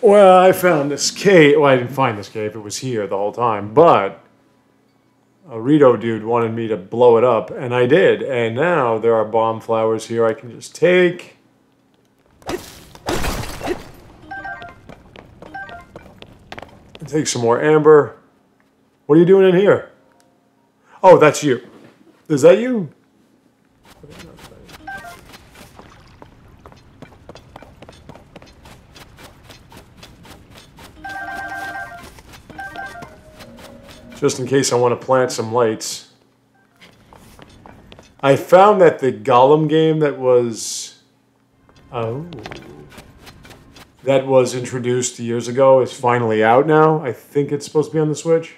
Well, I found this cave. Well, I didn't find this cave. It was here the whole time. But a Rito dude wanted me to blow it up, and I did. And now there are bomb flowers here I can just take. Take some more amber. What are you doing in here? Oh, that's you. Is that you? Just in case I want to plant some lights. I found that the Golem game that was... that was introduced years ago is finally out now. I think it's supposed to be on the Switch.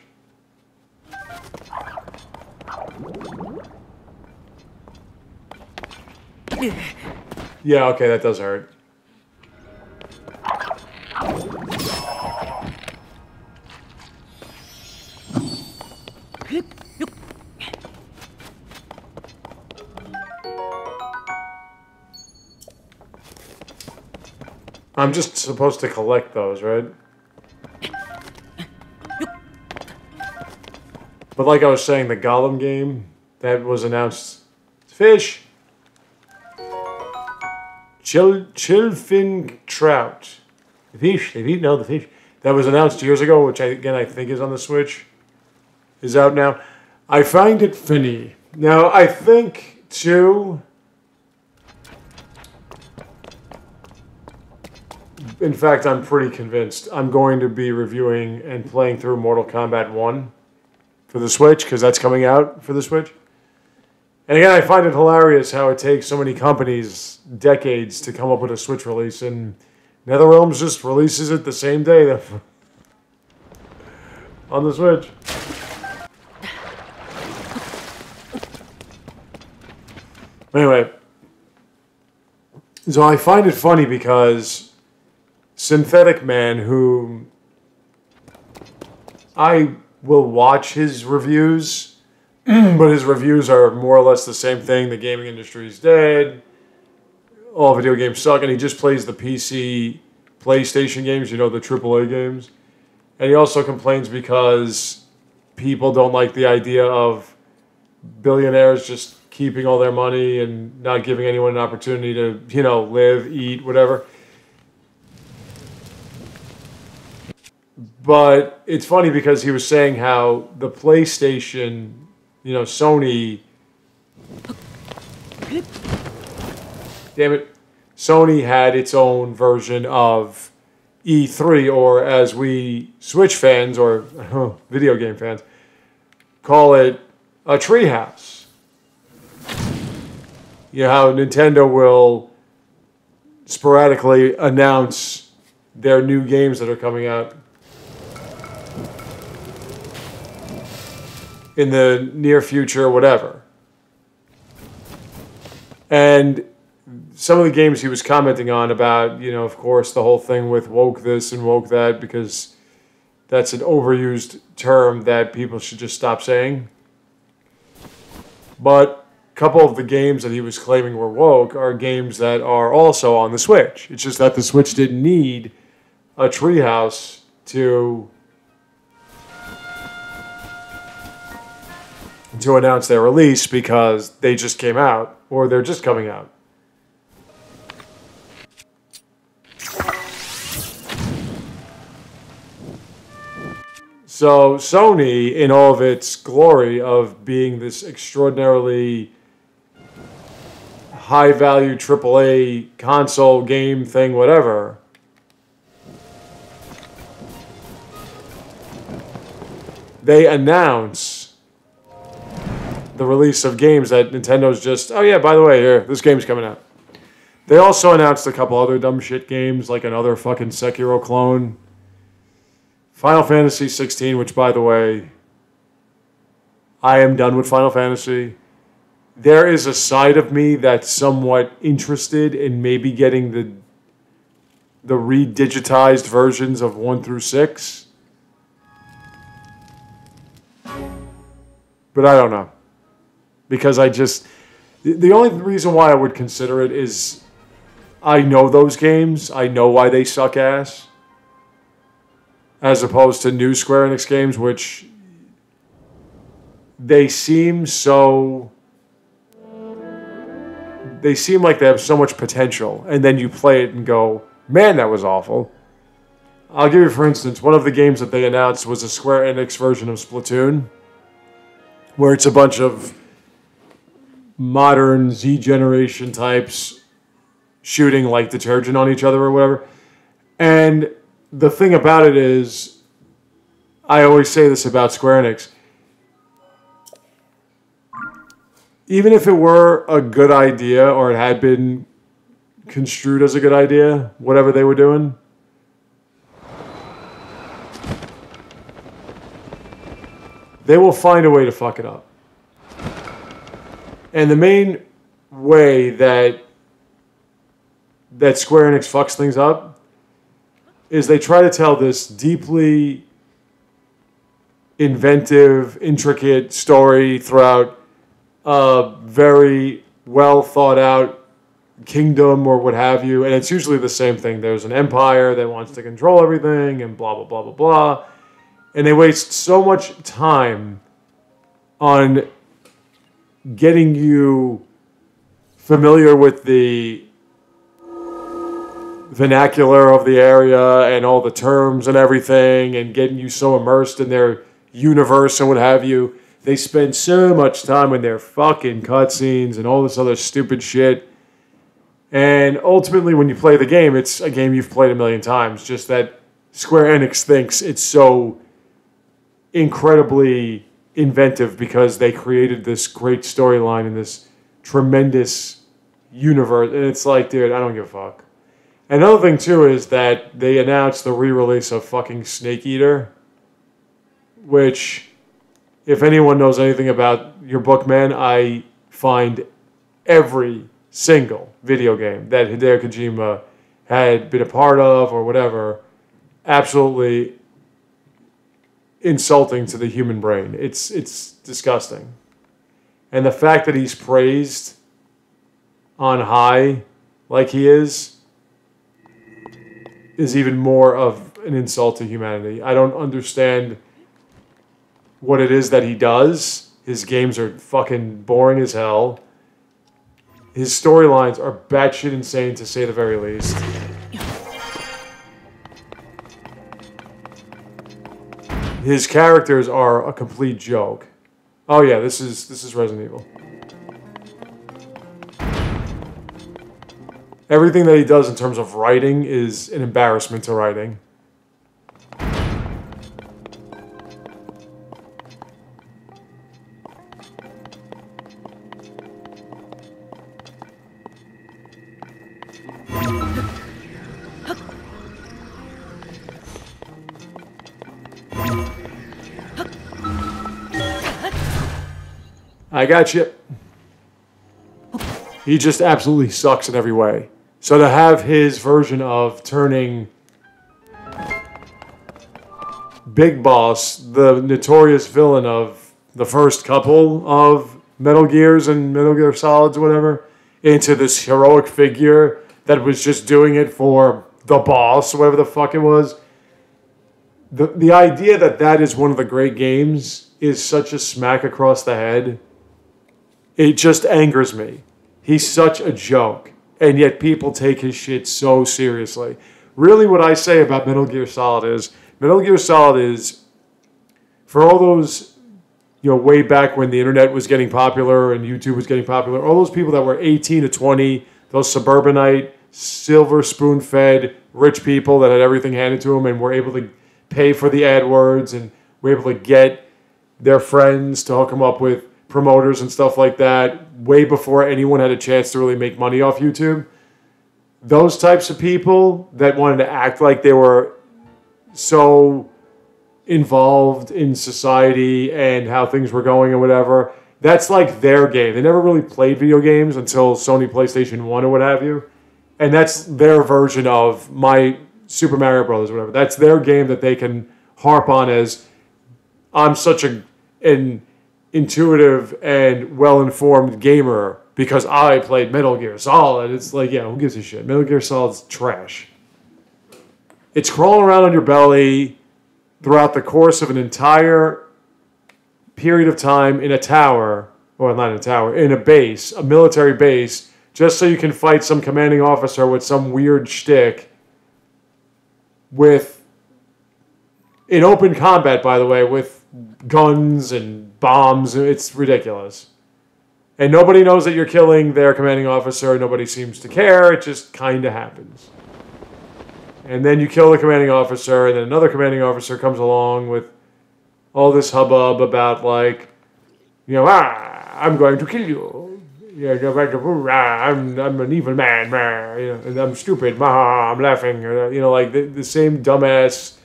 Yeah, okay, that does hurt. I'm just supposed to collect those, right? But like I was saying, the Golem game that was announced... Fish! Chillfin trout. The fish. They've eaten all the fish. That was announced years ago, which I think is on the Switch. Is out now. I find it funny. Now, I think, too... In fact, I'm pretty convinced I'm going to be reviewing and playing through Mortal Kombat 1 for the Switch, because that's coming out for the Switch. And again, I find it hilarious how it takes so many companies decades to come up with a Switch release, and NetherRealms just releases it the same day on the Switch. Anyway, so I find it funny because Synthetic Man, who I will watch his reviews, but his reviews are more or less the same thing. The gaming industry is dead. All video games suck. And he just plays the PC PlayStation games, you know, the AAA games. And he also complains because people don't like the idea of billionaires just keeping all their money and not giving anyone an opportunity to, you know, live, eat, whatever. But it's funny because he was saying how the PlayStation, you know, Sony... Damn it. Sony had its own version of E3, or as we Switch fans, or video game fans, call it a treehouse. You know how Nintendo will sporadically announce their new games that are coming out in the near future, whatever. And some of the games he was commenting on about, you know, of course, the whole thing with woke this and woke that, because that's an overused term that people should just stop saying. But a couple of the games that he was claiming were woke are games that are also on the Switch. It's just that the Switch didn't need a treehouse to announce their release, because they just came out, or they're just coming out. So Sony, in all of its glory of being this extraordinarily high-value AAA console game thing, whatever, they announce the release of games that Nintendo's just, oh yeah, by the way, here, this game's coming out. They also announced a couple other dumb shit games, like another fucking Sekiro clone. Final Fantasy 16, which, by the way, I am done with Final Fantasy. There is a side of me that's somewhat interested in maybe getting the redigitized versions of 1 through 6. But I don't know. Because I just... The only reason why I would consider it is I know those games. I know why they suck ass. as opposed to new Square Enix games, which they seem like they have so much potential, and then you play it and go, man, that was awful. I'll give you, for instance, one of the games that they announced was a Square Enix version of Splatoon, where it's a bunch of modern Z generation types shooting like detergent on each other or whatever. And the thing about it is, I always say this about Square Enix, even if it were a good idea or it had been construed as a good idea, whatever they were doing, they will find a way to fuck it up. And the main way that Square Enix fucks things up is they try to tell this deeply inventive, intricate story throughout a very well thought out kingdom or what have you. And it's usually the same thing. There's an empire that wants to control everything and blah, blah, blah, blah, blah. And they waste so much time on getting you familiar with the vernacular of the area and all the terms and everything and getting you so immersed in their universe and what have you. They spend so much time in their fucking cutscenes and all this other stupid shit. And ultimately, when you play the game, it's a game you've played a million times. Just that Square Enix thinks it's so incredibly inventive because they created this great storyline in this tremendous universe. And it's like, dude, I don't give a fuck. Another thing, too, is that they announced the re-release of fucking Snake Eater, which, if anyone knows anything about your Bookman, I find every single video game that Hideo Kojima had been a part of or whatever absolutely insulting to the human brain. It's disgusting. And the fact that he's praised on high like he is even more of an insult to humanity. I don't understand what it is that he does. His games are fucking boring as hell. His storylines are batshit insane, to say the very least. His characters are a complete joke. Oh yeah, this is Resident Evil. Everything that he does in terms of writing is an embarrassment to writing. I got you. He just absolutely sucks in every way. So to have his version of turning Big Boss, the notorious villain of the first couple of Metal Gears and Metal Gear Solids or whatever, into this heroic figure that was just doing it for the boss, whatever the fuck it was. The idea that that is one of the great games is such a smack across the head. It just angers me. He's such a joke. And yet people take his shit so seriously. Really what I say about Metal Gear Solid is, for all those, way back when the internet was getting popular and YouTube was getting popular, all those people that were 18 to 20, those suburbanite, silver spoon-fed, rich people that had everything handed to them and were able to pay for the AdWords and were able to get their friends to hook them up with promoters and stuff like that way before anyone had a chance to really make money off YouTube. Those types of people that wanted to act like they were so involved in society and how things were going and whatever, that's like their game. They never really played video games until Sony PlayStation 1 or what have you. And that's their version of my Super Mario Brothers or whatever. That's their game that they can harp on as, I'm such an intuitive and well-informed gamer because I played Metal Gear Solid. It's like, yeah, who gives a shit? Metal Gear Solid's trash. It's crawling around on your belly throughout the course of an entire period of time in a tower, or not in a tower, in a base, a military base, just so you can fight some commanding officer with some weird shtick in open combat, by the way, with guns and bombs. It's ridiculous. And nobody knows that you're killing their commanding officer. Nobody seems to care. It just kind of happens. And then you kill the commanding officer, and then another commanding officer comes along with all this hubbub about, like, you know, I'm going to kill you. Yeah, I'm an evil man, you know, and I'm stupid, I'm laughing. You know, like the same dumbass,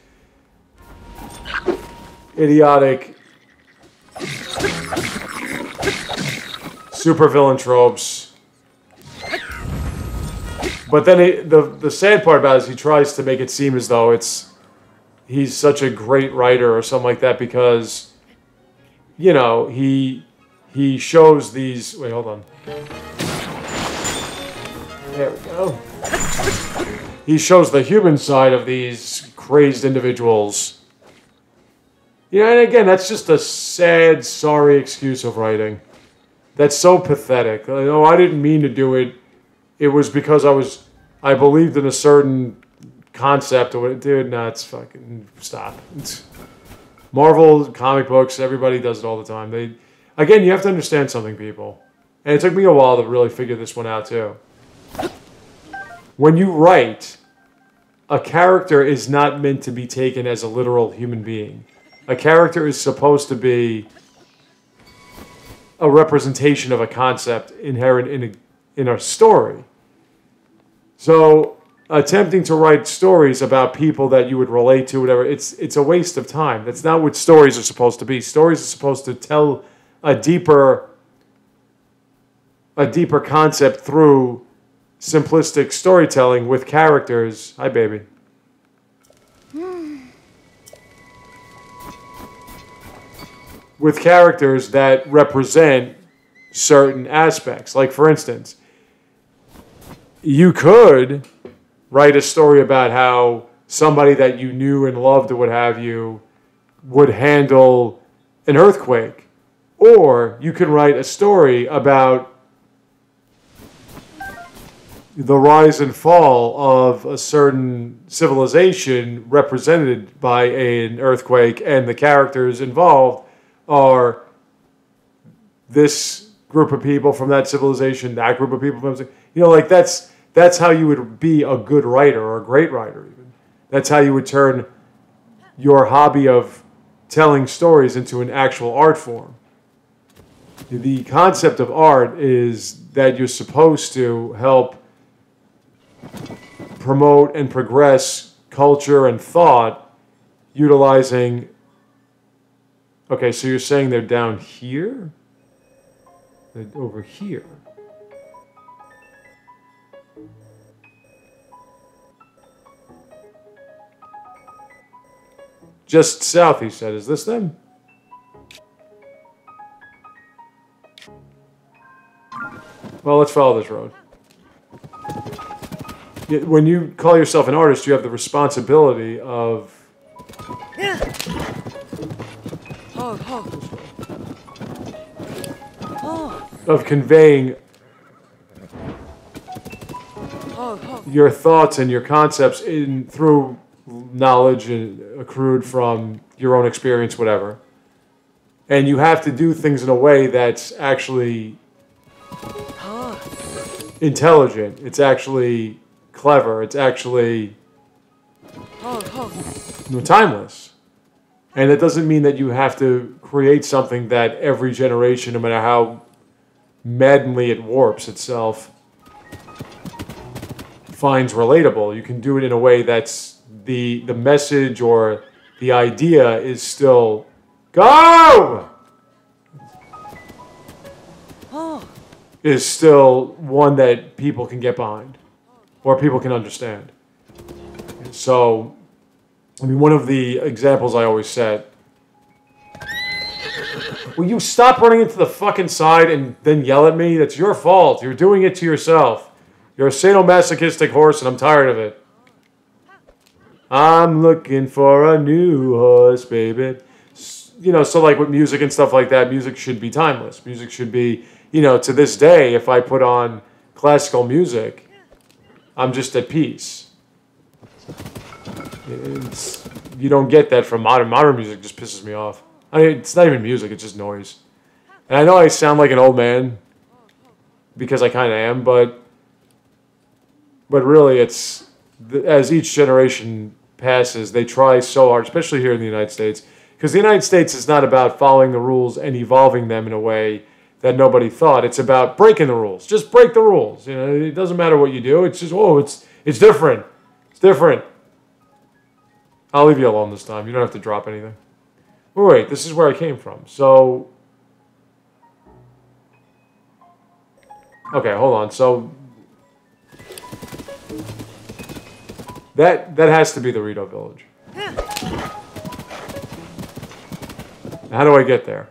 idiotic supervillain tropes. But then the sad part about it is he tries to make it seem as though he's such a great writer or something like that because, you know, he shows these... Wait, hold on. There we go. He shows the human side of these crazed individuals. You know, and again, that's just a sad, sorry excuse of writing. That's so pathetic. Oh, I didn't mean to do it. It was because I believed in a certain concept or what. Dude, nah, it's fucking stop. Marvel comic books, everybody does it all the time. Again, you have to understand something, people. And it took me a while to really figure this one out too. When you write, a character is not meant to be taken as a literal human being. A character is supposed to be a representation of a concept inherent in a story. So, attempting to write stories about people that you would relate to, whatever, it's a waste of time. That's not what stories are supposed to be. Stories are supposed to tell a deeper concept through simplistic storytelling with characters. Hi, baby. With characters that represent certain aspects. Like, for instance, you could write a story about how somebody that you knew and loved or what have you would handle an earthquake. Or you can write a story about the rise and fall of a certain civilization represented by an earthquake, and the characters involved are this group of people from that civilization, that group of people from, you know, like that's how you would be a good writer or a great writer even. That's how you would turn your hobby of telling stories into an actual art form. The concept of art is that you're supposed to help promote and progress culture and thought utilizing... Okay, so you're saying they're down here? They're over here. Just south, he said. Is this them? Well, let's follow this road. When you call yourself an artist, you have the responsibility of... of conveying your thoughts and your concepts through knowledge and accrued from your own experience, whatever. And you have to do things in a way that's actually intelligent. It's actually clever. It's actually timeless. And it doesn't mean that you have to create something that every generation, no matter how maddeningly it warps itself, finds relatable. You can do it in a way that's the message or the idea is still go! Is still one that people can get behind or people can understand. So, I mean, one of the examples I always set, will you stop running into the fucking side and then yell at me? That's your fault. You're doing it to yourself. You're a sadomasochistic horse and I'm tired of it. I'm looking for a new horse, baby. You know, so like with music and stuff like that, music should be timeless. Music should be, you know, to this day, if I put on classical music, I'm just at peace. You don't get that from modern. Modern music just pisses me off. I mean, it's not even music, it's just noise. And I know I sound like an old man, because I kind of am, but really it's, as each generation passes, they try so hard, especially here in the United States, because the United States is not about following the rules and evolving them in a way that nobody thought. It's about breaking the rules. Just break the rules. You know, it doesn't matter what you do. It's just, oh, it's different. It's different. I'll leave you alone this time. You don't have to drop anything. Oh, wait, this is where I came from. So, okay, hold on. So that has to be the Rito Village. How do I get there?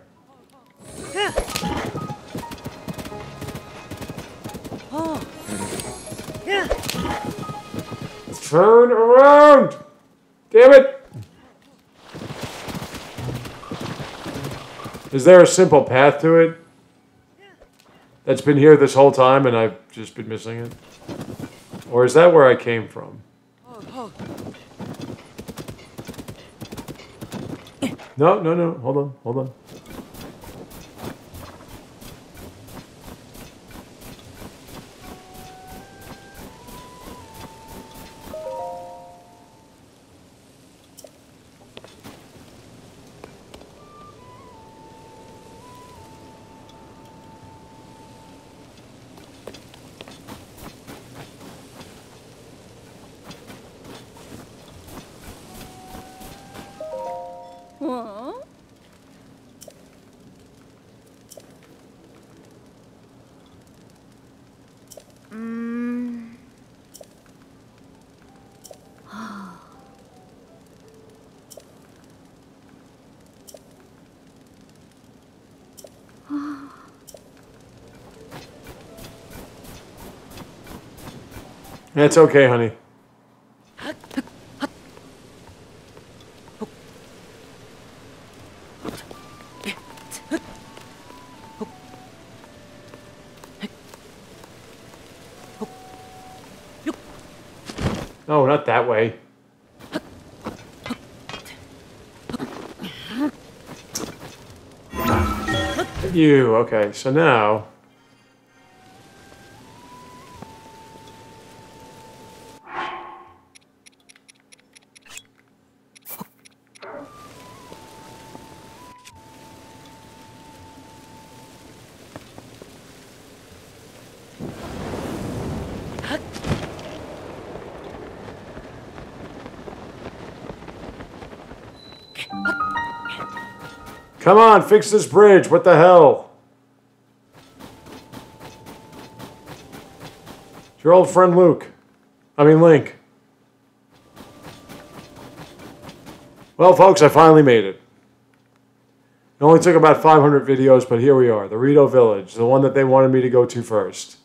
Turn around! Damn it! Is there a simple path to it? That's been here this whole time and I've just been missing it? Or is that where I came from? No, no, no. Hold on, hold on. That's okay, honey. No, not that way. You, okay, so now... Come on, fix this bridge. What the hell? It's your old friend Luke. I mean, Link. Well, folks, I finally made it. It only took about 500 videos, but here we are. The Rito Village. The one that they wanted me to go to first.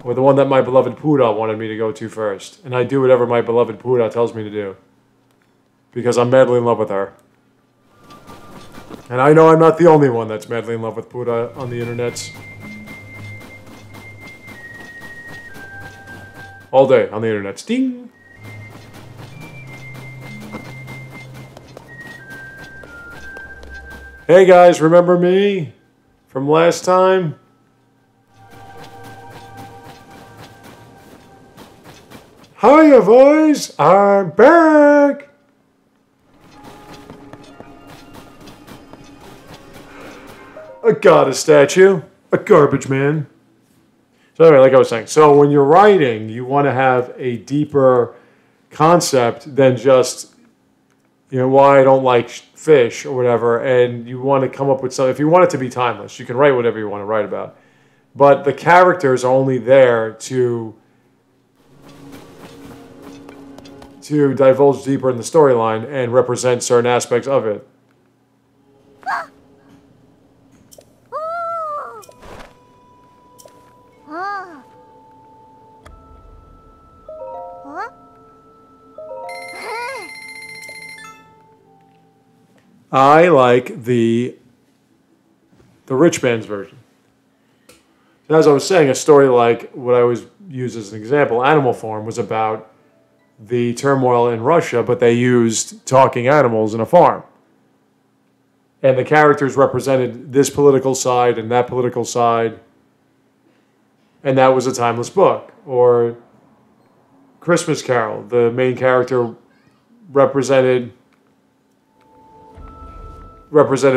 Or the one that my beloved Pura wanted me to go to first. And I do whatever my beloved Pura tells me to do. Because I'm madly in love with her. And I know I'm not the only one that's madly in love with Pura on the internets. All day on the internet. Ding! Hey guys, remember me? From last time? Hiya, boys! I'm back! A goddess statue. A garbage man. So anyway, like I was saying, so when you're writing, you want to have a deeper concept than just, you know, why I don't like fish or whatever, and you want to come up with something. If you want it to be timeless, you can write whatever you want to write about. But the characters are only there to divulge deeper in the storyline and represent certain aspects of it. I like the rich man's version. As I was saying, a story like what I always use as an example, Animal Farm, was about the turmoil in Russia, but they used talking animals in a farm. And the characters represented this political side and that political side. And that was a timeless book. Or Christmas Carol, the main character represented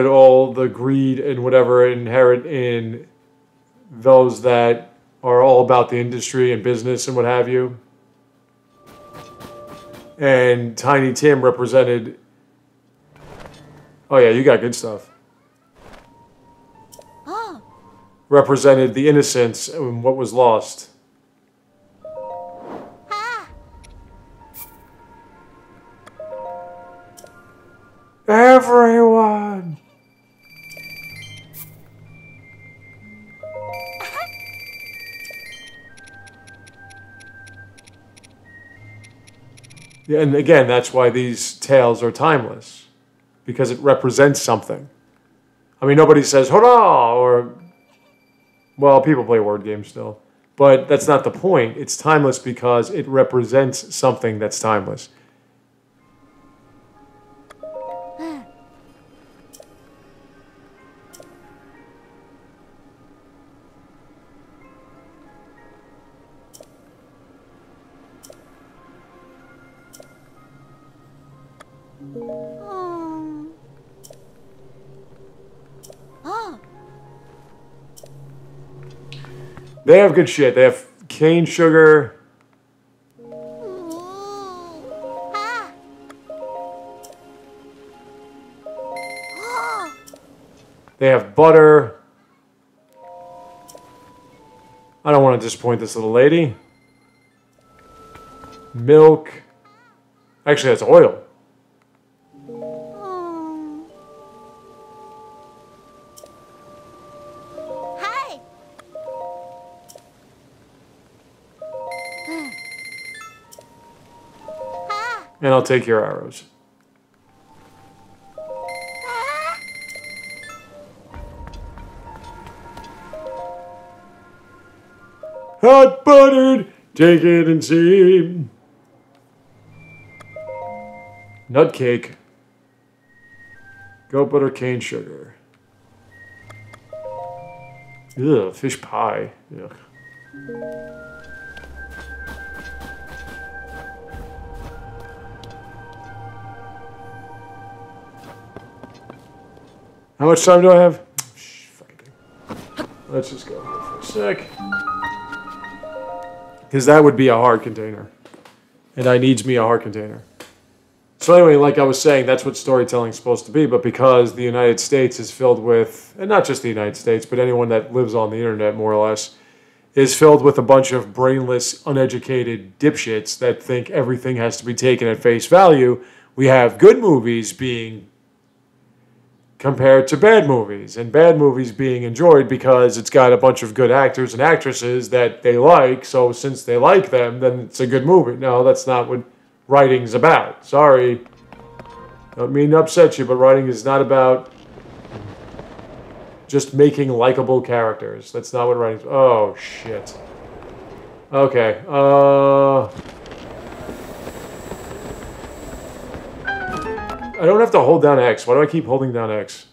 all the greed and whatever inherent in those that are all about the industry and business and what have you. And Tiny Tim represented... Oh yeah, you got good stuff. Oh. Represented the innocence and what was lost. Ah. Everyone! Yeah, and again, that's why these tales are timeless. Because it represents something. I mean, nobody says, hurrah! Or, well, people play word games still. But that's not the point. It's timeless because it represents something that's timeless. They have good shit. They have cane sugar. They have butter. I don't want to disappoint this little lady. Milk. Actually, that's oil. And I'll take your arrows. Hot buttered, take it and see. Nut cake. Goat butter, cane sugar. Ugh, fish pie. Ugh. How much time do I have? Let's just go here for a sec. Because that would be a hard container. And I needs me a hard container. So anyway, like I was saying, that's what storytelling is supposed to be. But because the United States is filled with, and not just the United States, but anyone that lives on the internet more or less, is filled with a bunch of brainless, uneducated dipshits that think everything has to be taken at face value, we have good movies being compared to bad movies, and bad movies being enjoyed because it's got a bunch of good actors and actresses that they like, so since they like them, then it's a good movie. No, that's not what writing's about. Sorry. Don't mean to upset you, but writing is not about just making likable characters. That's not what writing's... Oh, shit. Okay, I don't have to hold down X. Why do I keep holding down X?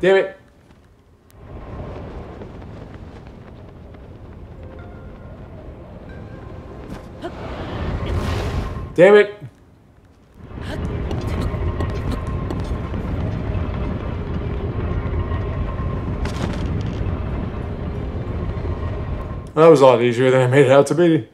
Damn it. Damn it. That was a lot easier than I made it out to be.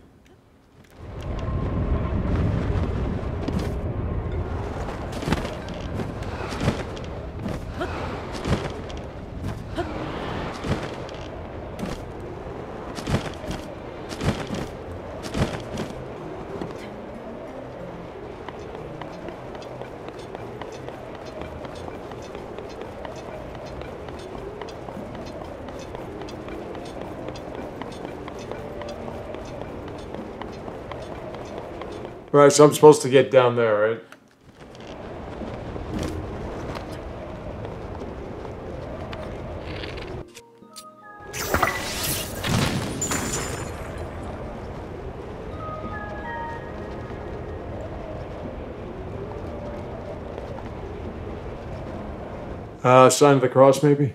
Right, so I'm supposed to get down there, right? Sign of the cross, maybe?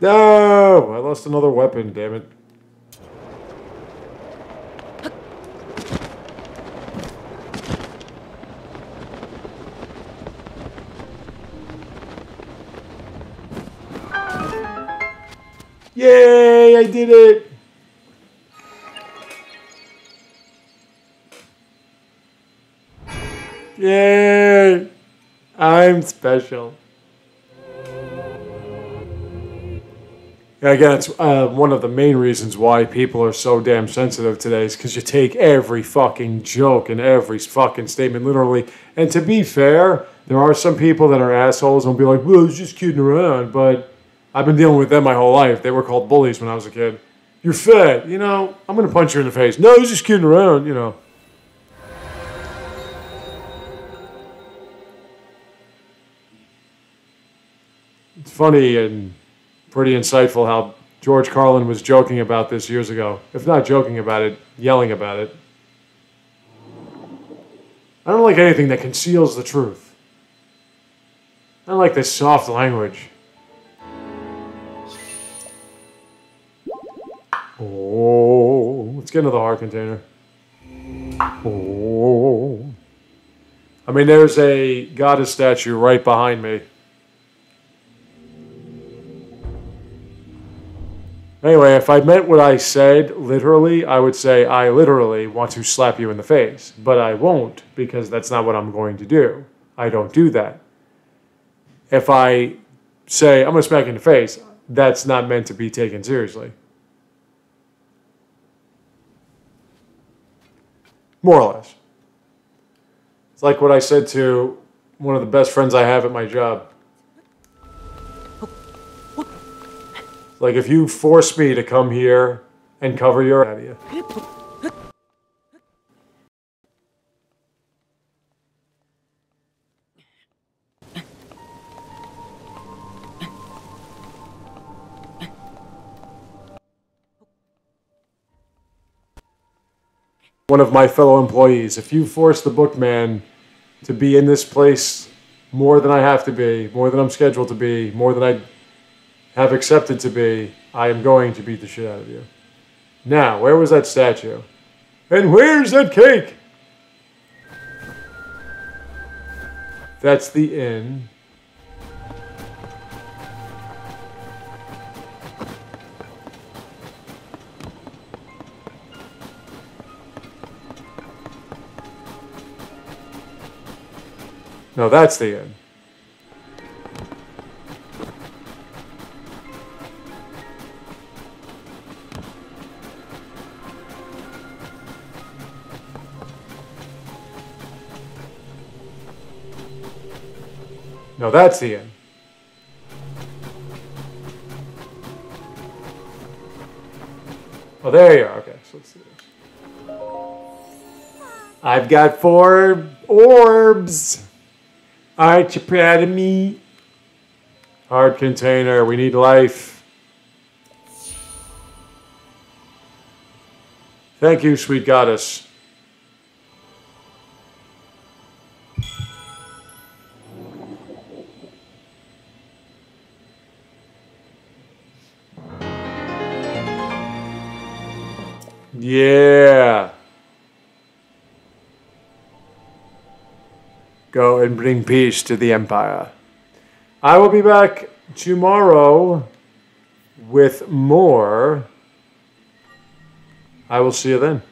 No! I lost another weapon, damn it. Yay! I did it! Yay! I'm special. Yeah, again, it's one of the main reasons why people are so damn sensitive today is because you take every fucking joke and every fucking statement literally. And to be fair, there are some people that are assholes and will be like, well, I was just kidding around. But I've been dealing with them my whole life. They were called bullies when I was a kid. You're fat, you know, I'm going to punch you in the face. No, I was just kidding around, you know. It's funny and pretty insightful how George Carlin was joking about this years ago. If not joking about it, yelling about it. I don't like anything that conceals the truth. I don't like this soft language. Oh, let's get into the heart container. Oh. I mean, there's a goddess statue right behind me. Anyway, if I meant what I said literally, I would say I literally want to slap you in the face. But I won't, because that's not what I'm going to do. I don't do that. If I say I'm going to smack you in the face, that's not meant to be taken seriously. More or less. It's like what I said to one of the best friends I have at my job. Like, if you force me to come here and cover your out of you. One of my fellow employees, if you force the bookman to be in this place more than I have to be, more than I'm scheduled to be, more than I have accepted to be, I am going to beat the shit out of you. Now, where was that statue? And where's that cake? That's the inn. No, that's the inn. No, that's the end. Oh, there you are. Okay, so let's see this. I've got 4 orbs. Aren't you proud of me? Heart container. We need life. Thank you, sweet goddess. Yeah. Go and bring peace to the Empire. I will be back tomorrow with more. I will see you then.